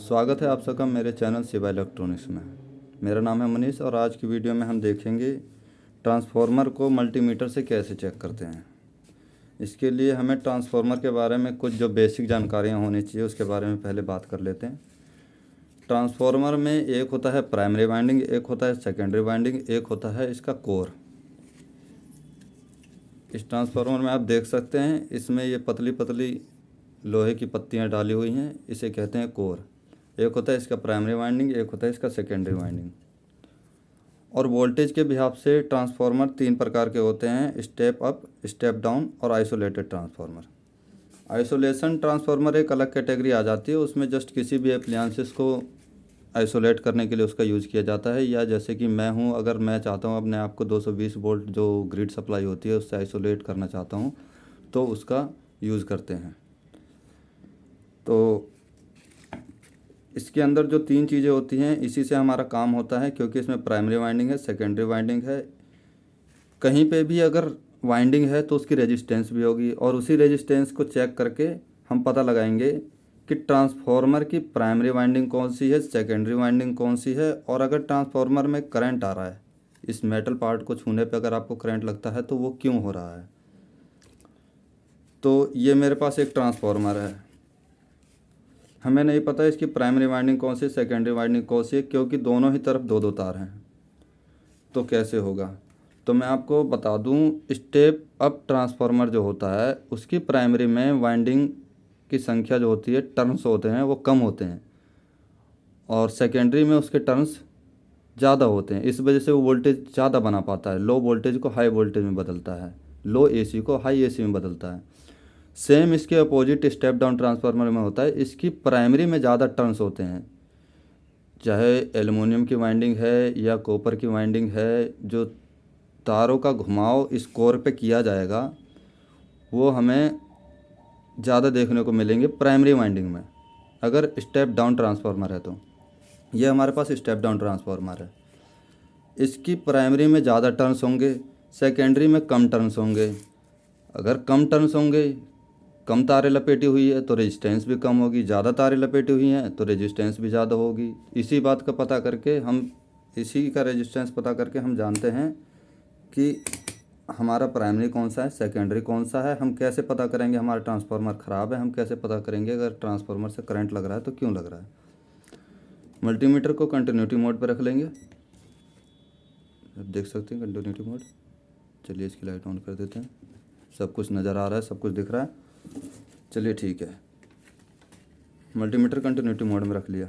स्वागत है आप सबका मेरे चैनल शिवा इलेक्ट्रॉनिक्स में। मेरा नाम है मनीष और आज की वीडियो में हम देखेंगे ट्रांसफार्मर को मल्टीमीटर से कैसे चेक करते हैं। इसके लिए हमें ट्रांसफार्मर के बारे में कुछ जो बेसिक जानकारियाँ होनी चाहिए उसके बारे में पहले बात कर लेते हैं। ट्रांसफार्मर में एक होता है प्राइमरी वाइंडिंग, एक होता है सेकेंडरी वाइंडिंग, एक होता है इसका कोर। इस ट्रांसफार्मर में आप देख सकते हैं इसमें ये पतली पतली लोहे की पत्तियां डाली हुई हैं, इसे कहते हैं कोर। एक होता है इसका प्राइमरी वाइंडिंग, एक होता है इसका सेकेंडरी वाइंडिंग। और वोल्टेज के हिसाब से ट्रांसफार्मर 3 प्रकार के होते हैं, स्टेप अप, स्टेप डाउन और आइसोलेटेड ट्रांसफार्मर। आइसोलेशन ट्रांसफार्मर एक अलग कैटेगरी आ जाती है, उसमें जस्ट किसी भी अप्लायंसेस को आइसोलेट करने के लिए उसका यूज़ किया जाता है। या जैसे कि मैं हूँ, अगर मैं चाहता हूँ अपने आप को 220 वोल्ट जो ग्रिड सप्लाई होती है उससे आइसोलेट करना चाहता हूँ तो उसका यूज़ करते हैं। तो इसके अंदर जो 3 चीज़ें होती हैं इसी से हमारा काम होता है, क्योंकि इसमें प्राइमरी वाइंडिंग है, सेकेंडरी वाइंडिंग है। कहीं पे भी अगर वाइंडिंग है तो उसकी रेजिस्टेंस भी होगी और उसी रेजिस्टेंस को चेक करके हम पता लगाएंगे कि ट्रांसफार्मर की प्राइमरी वाइंडिंग कौन सी है, सेकेंडरी वाइंडिंग कौन सी है। और अगर ट्रांसफार्मर में करंट आ रहा है, इस मेटल पार्ट को छूने पे अगर आपको करंट लगता है तो वो क्यों हो रहा है। तो ये मेरे पास एक ट्रांसफार्मर है, हमें नहीं पता इसकी प्राइमरी वाइंडिंग कौन सी, सेकेंडरी वाइंडिंग कौन सी है, क्योंकि दोनों ही तरफ 2-2 तार हैं। तो कैसे होगा, तो मैं आपको बता दूं, स्टेप अप ट्रांसफार्मर जो होता है उसकी प्राइमरी में वाइंडिंग की संख्या जो होती है, टर्न्स होते हैं वो कम होते हैं, और सेकेंडरी में उसके टर्न्स ज़्यादा होते हैं। इस वजह से वो वोल्टेज ज़्यादा बना पाता है, लो वोल्टेज को हाई वोल्टेज में बदलता है, लो एसी को हाई एसी में बदलता है। सेम इसके अपोजिट स्टेप डाउन ट्रांसफार्मर में होता है, इसकी प्राइमरी में ज़्यादा टर्न्स होते हैं। चाहे एल्युमिनियम की वाइंडिंग है या कॉपर की वाइंडिंग है, जो तारों का घुमाव इस कोर पे किया जाएगा वो हमें ज़्यादा देखने को मिलेंगे प्राइमरी वाइंडिंग में, अगर स्टेप डाउन ट्रांसफार्मर है तो। ये हमारे पास स्टेप डाउन ट्रांसफार्मर है, इसकी प्राइमरी में ज़्यादा टर्न्स होंगे, सेकेंडरी में कम टर्न्स होंगे। अगर कम टर्न्स होंगे, कम तारें लपेटी हुई है तो रेजिस्टेंस भी कम होगी, ज़्यादा तारें लपेटी हुई हैं तो रेजिस्टेंस भी ज़्यादा होगी। इसी बात का पता करके हम, इसी का रेजिस्टेंस पता करके हम जानते हैं कि हमारा प्राइमरी कौन सा है, सेकेंडरी कौन सा है। हम कैसे पता करेंगे हमारा ट्रांसफार्मर ख़राब है, हम कैसे पता करेंगे अगर ट्रांसफार्मर से करंट लग रहा है तो क्यों लग रहा है। मल्टीमीटर को कंटिन्यूटी मोड पर रख लेंगे, अब देख सकते हैं कंटिन्यूटी मोड। चलिए इसकी लाइट ऑन कर देते हैं, सब कुछ नज़र आ रहा है, सब कुछ दिख रहा है। चलिए ठीक है, मल्टीमीटर कंटिन्यूटी मोड में रख लिया।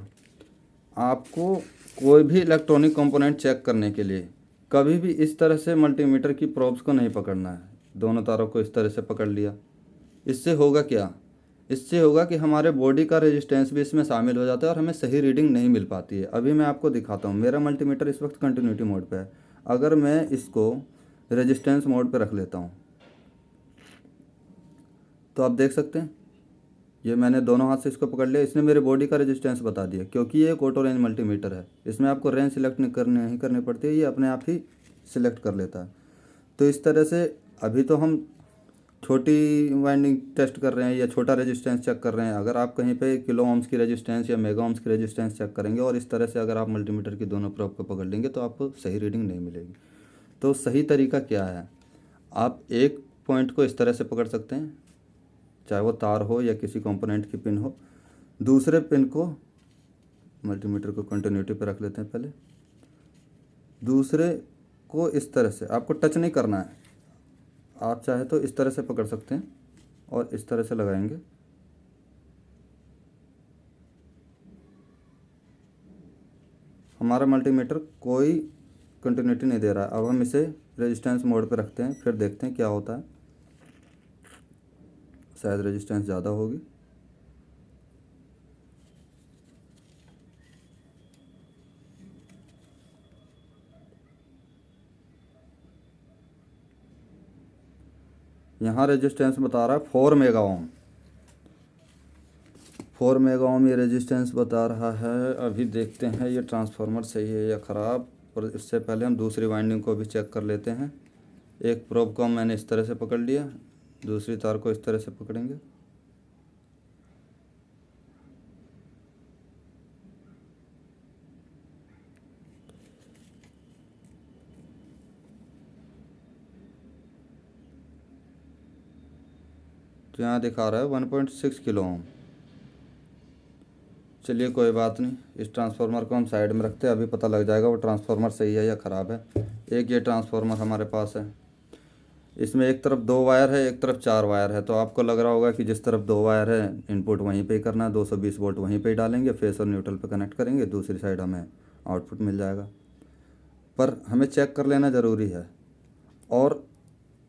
आपको कोई भी इलेक्ट्रॉनिक कंपोनेंट चेक करने के लिए कभी भी इस तरह से मल्टीमीटर की प्रोब्स को नहीं पकड़ना है। दोनों तारों को इस तरह से पकड़ लिया, इससे होगा क्या, इससे होगा कि हमारे बॉडी का रेजिस्टेंस भी इसमें शामिल हो जाता है और हमें सही रीडिंग नहीं मिल पाती है। अभी मैं आपको दिखाता हूँ, मेरा मल्टीमीटर इस वक्त कंटिन्यूटी मोड पे है। अगर मैं इसको रेजिस्टेंस मोड पे रख लेता हूँ तो आप देख सकते हैं ये मैंने दोनों हाथ से इसको पकड़ लिया, इसने मेरे बॉडी का रेजिस्टेंस बता दिया। क्योंकि ये एक ऑटो रेंज मल्टीमीटर है, इसमें आपको रेंज सिलेक्ट नहीं करनी पड़ती है, ये अपने आप ही सिलेक्ट कर लेता है। तो इस तरह से अभी तो हम छोटी वाइंडिंग टेस्ट कर रहे हैं या छोटा रेजिस्टेंस चेक कर रहे हैं। अगर आप कहीं पे किलो ओम्स की रेजिस्टेंस या मेगा ओम्स की रेजिस्टेंस चेक करेंगे और इस तरह से अगर आप मल्टीमीटर की दोनों प्रोब को पकड़ लेंगे तो आपको सही रीडिंग नहीं मिलेगी। तो सही तरीका क्या है, आप एक पॉइंट को इस तरह से पकड़ सकते हैं, चाहे वो तार हो या किसी कंपोनेंट की पिन हो। दूसरे पिन को, मल्टीमीटर को कंटिन्यूटी पर रख लेते हैं पहले, दूसरे को इस तरह से आपको टच नहीं करना है, आप चाहे तो इस तरह से पकड़ सकते हैं और इस तरह से लगाएंगे। हमारा मल्टीमीटर कोई कंटिन्यूटी नहीं दे रहा है। अब हम इसे रेजिस्टेंस मोड पर रखते हैं, फिर देखते हैं क्या होता है। शायद रेजिस्टेंस ज़्यादा होगी, यहाँ रेजिस्टेंस बता रहा है 4 मेगा ओम, 4 मेगा ओम ये रेजिस्टेंस बता रहा है। अभी देखते हैं ये ट्रांसफार्मर सही है या ख़राब। और इससे पहले हम दूसरी वाइंडिंग को भी चेक कर लेते हैं। एक प्रोब को मैंने इस तरह से पकड़ लिया, दूसरी तार को इस तरह से पकड़ेंगे। तो यहाँ दिखा रहा है 1.6 किलो ओम। चलिए कोई बात नहीं, इस ट्रांसफार्मर को हम साइड में रखते हैं, अभी पता लग जाएगा वो ट्रांसफार्मर सही है या ख़राब है। एक ये ट्रांसफार्मर हमारे पास है, इसमें एक तरफ 2 वायर है, एक तरफ 4 वायर है। तो आपको लग रहा होगा कि जिस तरफ 2 वायर है इनपुट वहीं पे ही करना है, 220 वोल्ट वहीं पे ही डालेंगे, फेस और न्यूट्रल पे कनेक्ट करेंगे, दूसरी साइड हमें आउटपुट मिल जाएगा। पर हमें चेक कर लेना ज़रूरी है। और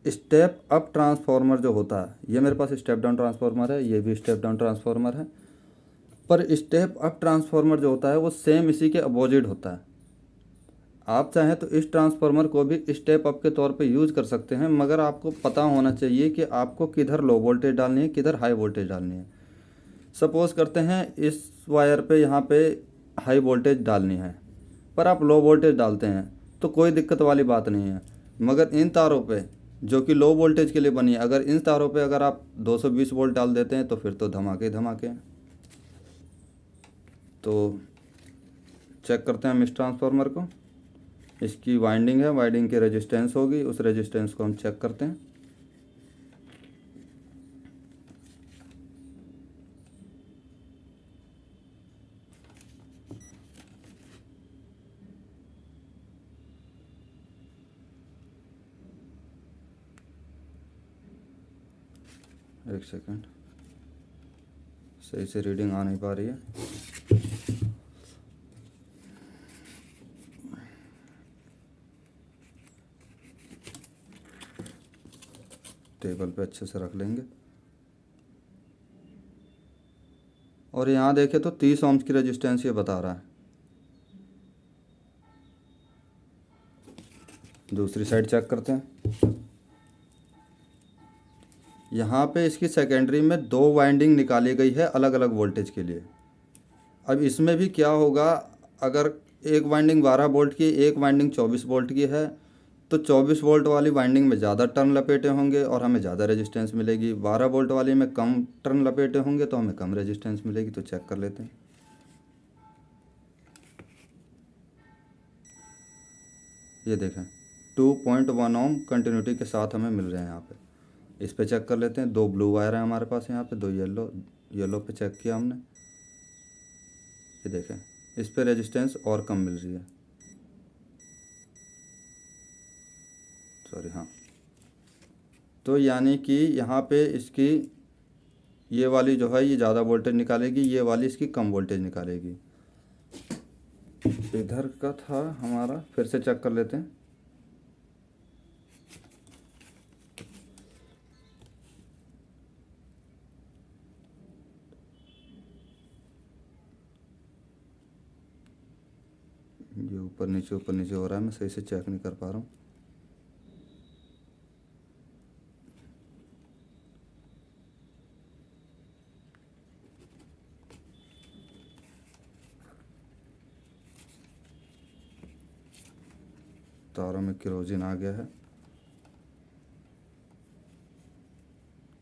स्टेप अप ट्रांसफार्मर जो होता है, ये मेरे पास स्टेप डाउन ट्रांसफार्मर है, ये भी स्टेप डाउन ट्रांसफार्मर है, पर स्टेप अप ट्रांसफार्मर जो होता है वो सेम इसी के अपोजिट होता है। आप चाहें तो इस ट्रांसफार्मर को भी स्टेप अप के तौर पे यूज़ कर सकते हैं, मगर आपको पता होना चाहिए कि आपको किधर लो वोल्टेज डालनी है, किधर हाई वोल्टेज डालनी है। सपोज़ करते हैं इस वायर पे यहाँ पे हाई वोल्टेज डालनी है, पर आप लो वोल्टेज डालते हैं तो कोई दिक्कत वाली बात नहीं है। मगर इन तारों पे जो कि लो वोल्टेज के लिए बनी है, अगर इन तारों पे अगर आप 220 वोल्ट डाल देते हैं तो फिर तो धमाके ही धमाके हैं। तो चेक करते हैं हम इस ट्रांसफार्मर को। इसकी वाइंडिंग है, वाइंडिंग की रेजिस्टेंस होगी, उस रेजिस्टेंस को हम चेक करते हैं। एक सेकंड, सही से रीडिंग आ नहीं पा रही है। टेबल पे अच्छे से रख लेंगे। और यहाँ देखें तो 30 ओम्स की रेजिस्टेंस ये बता रहा है। दूसरी साइड चेक करते हैं। यहाँ पे इसकी सेकेंडरी में 2 वाइंडिंग निकाली गई है अलग अलग वोल्टेज के लिए। अब इसमें भी क्या होगा, अगर एक वाइंडिंग 12 वोल्ट की, एक वाइंडिंग 24 वोल्ट की है, तो 24 वोल्ट वाली वाइंडिंग में ज़्यादा टर्न लपेटे होंगे और हमें ज़्यादा रेजिस्टेंस मिलेगी। 12 वोल्ट वाली में कम टर्न लपेटे होंगे तो हमें कम रेजिस्टेंस मिलेगी। तो चेक कर लेते हैं। ये देखें 2.1 ओम कंटिन्यूटी के साथ हमें मिल रहे हैं यहाँ पे। इस पे चेक कर लेते हैं। 2 ब्लू वायर हैं हमारे पास यहाँ पे, 2 येलो पे चेक किया हमने। ये देखें इस पे रेजिस्टेंस और कम मिल रही है, सॉरी हाँ। तो यानी कि यहाँ पे इसकी ये वाली जो है ये ज़्यादा वोल्टेज निकालेगी, ये वाली इसकी कम वोल्टेज निकालेगी। इधर का था हमारा, फिर से चेक कर लेते हैं। ये ऊपर नीचे हो रहा है, मैं सही से चेक नहीं कर पा रहा हूँ। तारों में केरोसिन आ गया है,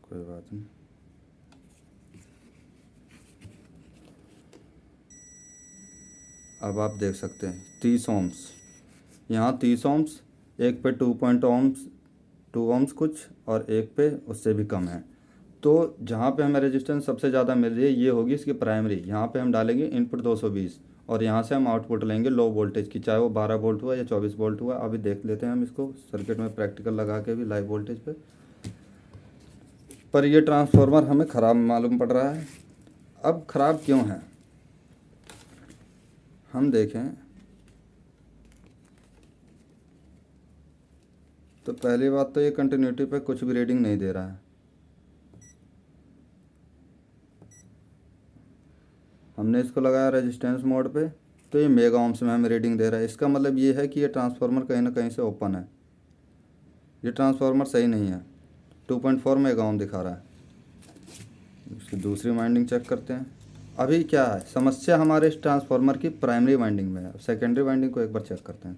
कोई बात नहीं। अब आप देख सकते हैं 30 ओम्स, यहाँ 30 ओम्स, एक पे 2 ओम्स कुछ, और एक पे उससे भी कम है। तो जहाँ पे हमें रेजिस्टेंस सबसे ज़्यादा मिल रही है ये होगी इसकी प्राइमरी। यहाँ पे हम डालेंगे इनपुट 220 और यहाँ से हम आउटपुट लेंगे लो वोल्टेज की, चाहे वो 12 वोल्ट हुआ या 24 वोल्ट हुआ। अभी देख लेते हैं हम इसको सर्किट में प्रैक्टिकल लगा के भी लाइव वोल्टेज पे। पर ये ट्रांसफार्मर हमें ख़राब मालूम पड़ रहा है। अब ख़राब क्यों है हम देखें तो पहली बात तो ये कंटिन्यूटी पे कुछ भी रीडिंग नहीं दे रहा है। हमने इसको लगाया रेजिस्टेंस मोड पे तो ये मेगा ओम्स में हमें रीडिंग दे रहा है। इसका मतलब ये है कि ये ट्रांसफार्मर कहीं ना कहीं से ओपन है, ये ट्रांसफार्मर सही नहीं है। 2.4 मेगा ओम दिखा रहा है। इसकी दूसरी वाइंडिंग चेक करते हैं। अभी क्या है समस्या हमारे इस ट्रांसफार्मर की प्राइमरी वाइंडिंग में है। सेकेंडरी वाइंडिंग को एक बार चेक करते हैं।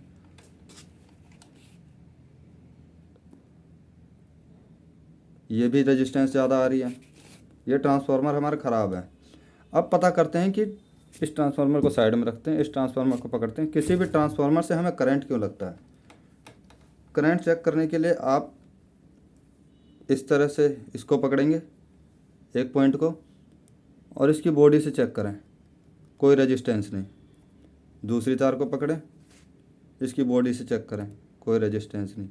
ये भी रेजिस्टेंस ज़्यादा आ रही है, ये ट्रांसफार्मर हमारा ख़राब है। अब पता करते हैं कि इस ट्रांसफार्मर को साइड में रखते हैं, इस ट्रांसफार्मर को पकड़ते हैं। किसी भी ट्रांसफार्मर से हमें करंट क्यों लगता है, करंट चेक करने के लिए आप इस तरह से इसको पकड़ेंगे, एक पॉइंट को और इसकी बॉडी से चेक करें, कोई रेजिस्टेंस नहीं। दूसरी तार को पकड़ें, इसकी बॉडी से चेक करें, कोई रेजिस्टेंस नहीं।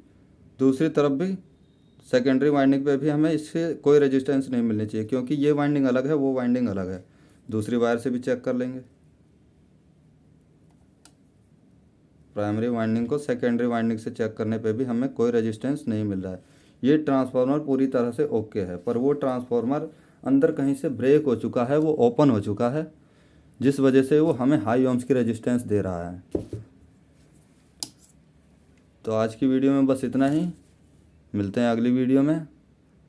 दूसरी तरफ भी सेकेंडरी वाइंडिंग पे भी हमें इससे कोई रेजिस्टेंस नहीं मिलनी चाहिए, क्योंकि ये वाइंडिंग अलग है, वो वाइंडिंग अलग है। दूसरी वायर से भी चेक कर लेंगे। प्राइमरी वाइंडिंग को सेकेंडरी वाइंडिंग से चेक करने पे भी हमें कोई रेजिस्टेंस नहीं मिल रहा है। ये ट्रांसफार्मर पूरी तरह से ओके है, पर वो ट्रांसफार्मर अंदर कहीं से ब्रेक हो चुका है, वो ओपन हो चुका है, जिस वजह से वो हमें हाई ओम्स की रेजिस्टेंस दे रहा है। तो आज की वीडियो में बस इतना ही, मिलते हैं अगली वीडियो में।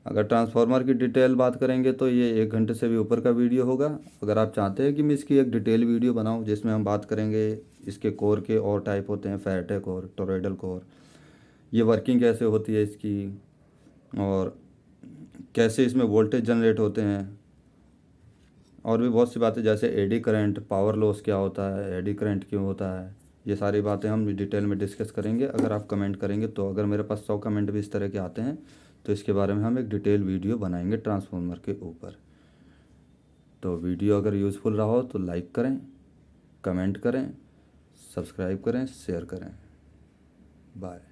अगर ट्रांसफार्मर की डिटेल बात करेंगे तो ये 1 घंटे से भी ऊपर का वीडियो होगा। अगर आप चाहते हैं कि मैं इसकी एक डिटेल वीडियो बनाऊं जिसमें हम बात करेंगे इसके कोर के और टाइप होते हैं, फेराइट कोर, टोरॉइडल कोर, ये वर्किंग कैसे होती है इसकी, और कैसे इसमें वोल्टेज जनरेट होते हैं, और भी बहुत सी बातें जैसे एडी करंट, पावर लॉस क्या होता है, एडी करंट क्यों होता है, ये सारी बातें हम डिटेल में डिस्कस करेंगे अगर आप कमेंट करेंगे तो। अगर मेरे पास 100 कमेंट भी इस तरह के आते हैं तो इसके बारे में हम एक डिटेल वीडियो बनाएंगे ट्रांसफार्मर के ऊपर। तो वीडियो अगर यूज़फुल रहा हो तो लाइक करें, कमेंट करें, सब्सक्राइब करें, शेयर करें। बाय।